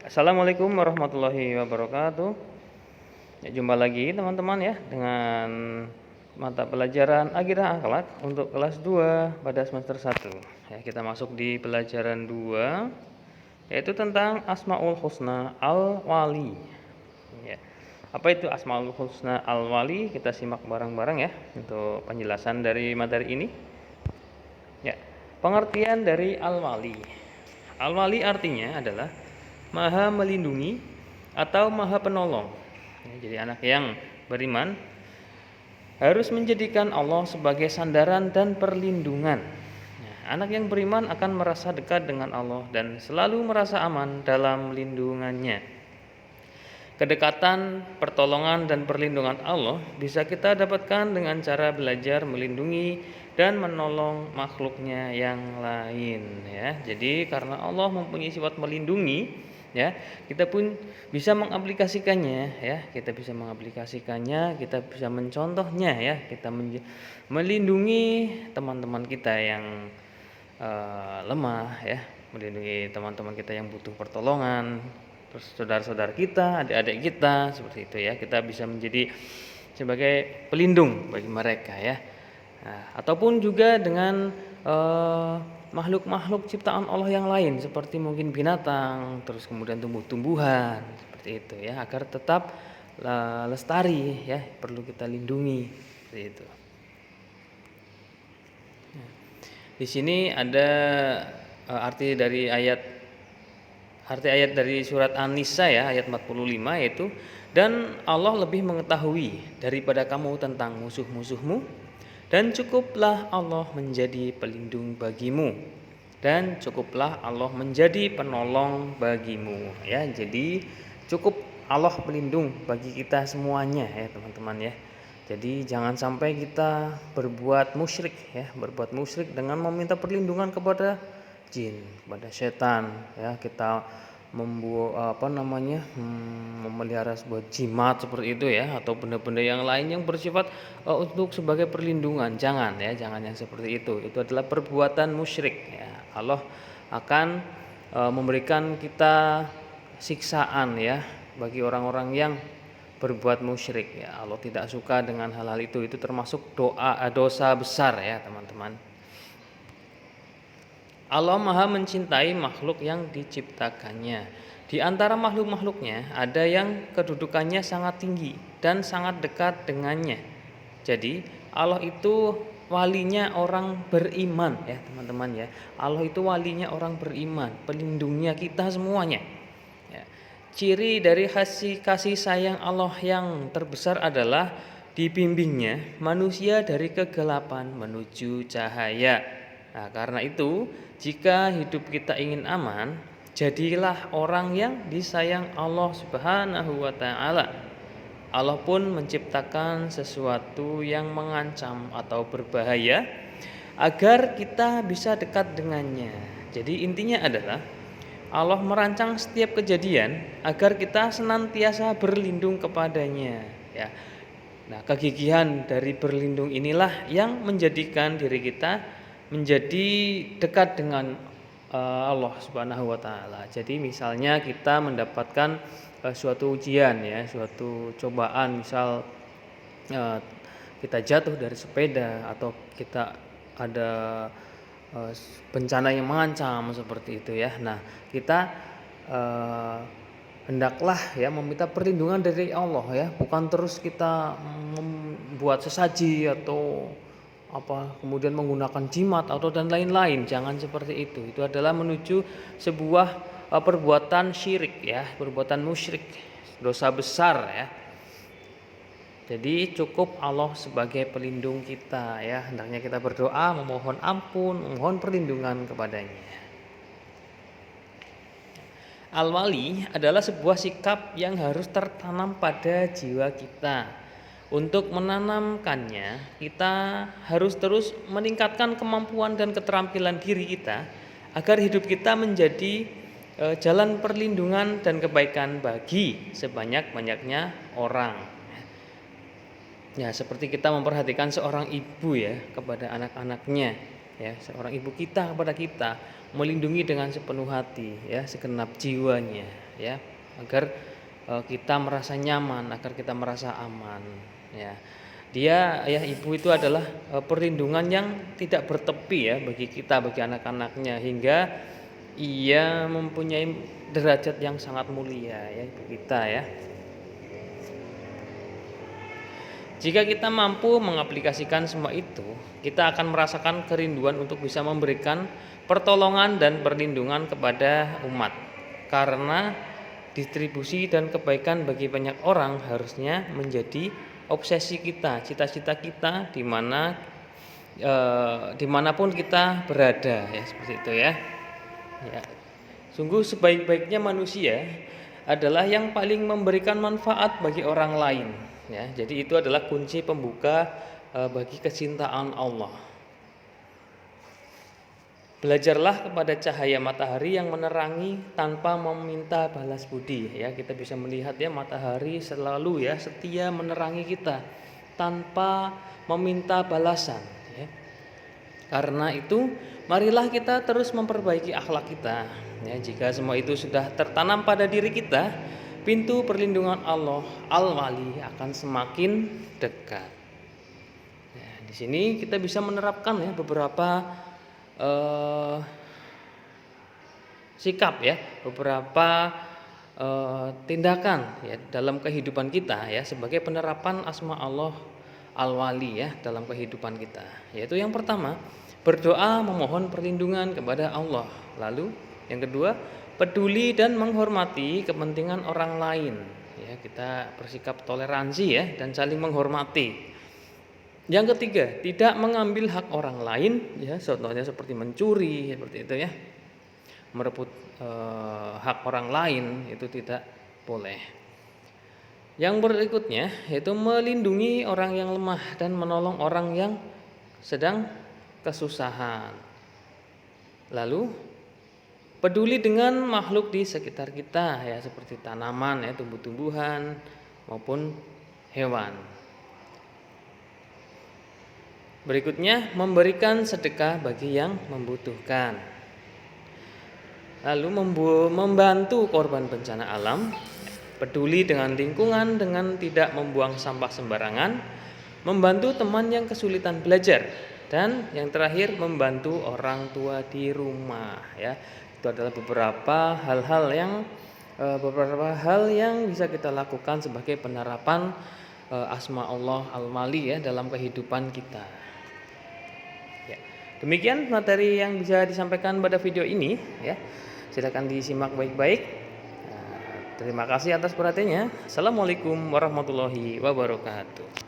Assalamualaikum warahmatullahi wabarakatuh. Ya, jumpa lagi teman-teman ya dengan mata pelajaran Aqidah Akhlak untuk kelas 2 pada semester 1. Ya, kita masuk di pelajaran 2 yaitu tentang Asmaul Husna Al-Wali. Ya. Apa itu Asmaul Husna Al-Wali? Kita simak bareng-bareng ya untuk penjelasan dari materi ini. Ya. Pengertian dari Al-Wali. Al-Wali artinya adalah Maha melindungi atau Maha penolong. Ya, jadi anak yang beriman harus menjadikan Allah sebagai sandaran dan perlindungan. Ya, anak yang beriman akan merasa dekat dengan Allah dan selalu merasa aman dalam lindungannya. Kedekatan, pertolongan, dan perlindungan Allah bisa kita dapatkan dengan cara belajar melindungi dan menolong makhluknya yang lain. Ya, jadi karena Allah mempunyai sifat melindungi, ya kita pun bisa mengaplikasikannya, ya kita bisa mengaplikasikannya, kita bisa mencontohnya, ya kita melindungi teman-teman kita yang lemah, ya melindungi teman-teman kita yang butuh pertolongan, terus saudara-saudara kita, adik-adik kita, seperti itu ya. Kita bisa menjadi sebagai pelindung bagi mereka ya. Nah, ataupun juga dengan makhluk-makhluk ciptaan Allah yang lain seperti mungkin binatang, terus kemudian tumbuh-tumbuhan, seperti itu ya, agar tetap lestari ya, perlu kita lindungi seperti itu. Nah, di sini ada arti ayat dari surat An-Nisa ya, ayat 45, yaitu dan Allah lebih mengetahui daripada kamu tentang musuh-musuhmu, dan cukuplah Allah menjadi pelindung bagimu, dan cukuplah Allah menjadi penolong bagimu ya. Jadi cukup Allah pelindung bagi kita semuanya ya teman-teman ya. Jadi jangan sampai kita berbuat musyrik ya, berbuat musyrik dengan meminta perlindungan kepada jin, kepada setan ya. Kita memelihara sebuah jimat seperti itu ya, atau benda-benda yang lain yang bersifat untuk sebagai perlindungan. Jangan ya, jangan yang seperti itu. Itu adalah perbuatan musyrik ya. Allah akan memberikan kita siksaan ya bagi orang-orang yang berbuat musyrik ya. Allah tidak suka dengan hal-hal itu. Itu termasuk dosa besar ya teman-teman. Allah Maha mencintai makhluk yang diciptakannya. Di antara makhluk-makhluknya ada yang kedudukannya sangat tinggi dan sangat dekat dengannya. Jadi Allah itu walinya orang beriman ya teman-teman ya. Allah itu walinya orang beriman, pelindungnya kita semuanya. Ya. Ciri dari kasih sayang Allah yang terbesar adalah dibimbingnya manusia dari kegelapan menuju cahaya. Nah, karena itu, jika hidup kita ingin aman, jadilah orang yang disayang Allah Subhanahu wa taala. Allah pun menciptakan sesuatu yang mengancam atau berbahaya agar kita bisa dekat dengannya. Jadi intinya adalah Allah merancang setiap kejadian agar kita senantiasa berlindung kepadanya ya. Nah, kegigihan dari berlindung inilah yang menjadikan diri kita menjadi dekat dengan Allah Subhanahu wa taala. Jadi misalnya kita mendapatkan suatu ujian ya, suatu cobaan, misal kita jatuh dari sepeda atau kita ada bencana yang mengancam seperti itu ya. Nah, kita hendaklah ya meminta perlindungan dari Allah ya, bukan terus kita membuat sesaji atau kemudian menggunakan jimat atau dan lain-lain. Jangan seperti itu. Itu adalah menuju sebuah perbuatan syirik ya, perbuatan musyrik, dosa besar ya. Jadi cukup Allah sebagai pelindung kita ya. Hendaknya kita berdoa, memohon ampun, memohon perlindungan kepadanya. Al-wali adalah sebuah sikap yang harus tertanam pada jiwa kita. Untuk menanamkannya, kita harus terus meningkatkan kemampuan dan keterampilan diri kita agar hidup kita menjadi jalan perlindungan dan kebaikan bagi sebanyak-banyaknya orang. Ya, seperti kita memperhatikan seorang ibu ya kepada anak-anaknya. ya, seorang ibu kita kepada kita, melindungi dengan sepenuh hati, ya, segenap jiwanya, ya, agar kita merasa nyaman, agar kita merasa aman, ya. Dia, ya, ibu itu adalah perlindungan yang tidak bertepi, ya, bagi kita, bagi anak-anaknya, hingga ia mempunyai derajat yang sangat mulia, ya, ibu kita, ya. Jika kita mampu mengaplikasikan semua itu, kita akan merasakan kerinduan untuk bisa memberikan pertolongan dan perlindungan kepada umat. Karena distribusi dan kebaikan bagi banyak orang harusnya menjadi obsesi kita, cita-cita kita dimanapun kita berada, ya, seperti itu, ya. Ya. Sungguh sebaik-baiknya manusia adalah yang paling memberikan manfaat bagi orang lain, ya. Jadi itu adalah kunci pembuka bagi kecintaan Allah. Belajarlah kepada cahaya matahari yang menerangi tanpa meminta balas budi, ya. Kita bisa melihat, ya, matahari selalu, ya, setia menerangi kita tanpa meminta balasan, ya. Karena itu marilah kita terus memperbaiki akhlak kita, ya. Jika semua itu sudah tertanam pada diri kita, pintu perlindungan Allah Al-Wali akan semakin dekat. Ya, di sini kita bisa menerapkan, ya, beberapa sikap, ya, beberapa tindakan, ya, dalam kehidupan kita, ya, sebagai penerapan asma Allah Al-Wali, ya, dalam kehidupan kita. Yaitu yang pertama, berdoa memohon perlindungan kepada Allah. Lalu yang kedua, peduli dan menghormati kepentingan orang lain, ya, kita bersikap toleransi, ya, dan saling menghormati. Yang ketiga, tidak mengambil hak orang lain, ya, contohnya seperti mencuri, seperti itu, ya. Merebut hak orang lain itu tidak boleh. Yang berikutnya yaitu melindungi orang yang lemah dan menolong orang yang sedang kesusahan. Lalu peduli dengan makhluk di sekitar kita, ya, seperti tanaman, ya, tumbuh-tumbuhan maupun hewan. Berikutnya, memberikan sedekah bagi yang membutuhkan. Lalu membantu korban bencana alam, peduli dengan lingkungan dengan tidak membuang sampah sembarangan, membantu teman yang kesulitan belajar, dan yang terakhir membantu orang tua di rumah, ya. Itu adalah beberapa hal yang bisa kita lakukan sebagai penerapan asma Allah Al-Wali, ya, dalam kehidupan kita. Ya. Demikian materi yang bisa disampaikan pada video ini, ya. Silakan disimak baik-baik. Terima kasih atas perhatiannya. Assalamualaikum warahmatullahi wabarakatuh.